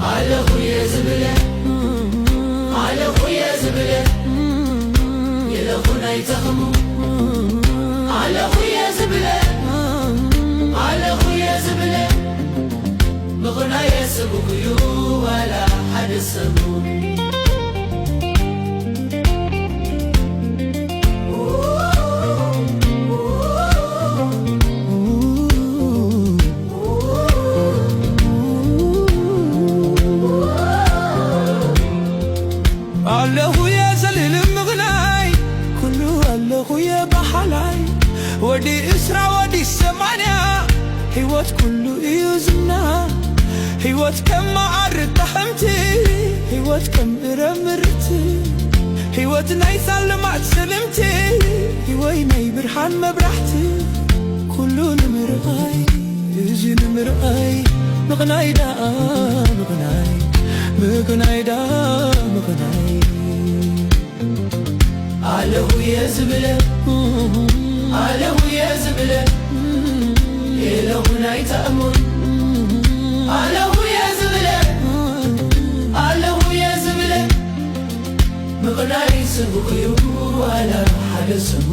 አለሁ የዝብለ አለሁ የዝብለ የለኹን አይተኽሙ አለሁ የዝብለ አለሁ የዝብለ ምኽና የስብኽዩ ዋላ ሓደ ሰሙ አለሁ የዘሊል ምኽናይ ኩሉ አለሁ የባሓላይ ወዲ እስራ ወዲ ሰማንያ ሕይወት ኩሉ እዩ ዝና ሕይወት ከም መዓር ጣሕምቲ ሕይወት ከም እረምርቲ ሕይወት ናይ ሳልማት ስልምቲ ሕይወይ ናይ ብርሃን መብራህቲ ኩሉ ንምርኣይ እዚ ንምርኣይ ምኽናይ ዳ ምኽናይ ምኽናይ ዳ ምኽናይ አለሁ የዝብለ አለሁ የዝብለ የለኹን አይተእሙን አለሁ የዝብለ አለሁ የዝብለ ምኽናይ ስብኽዩ ዋላ ሓደ ሰሙ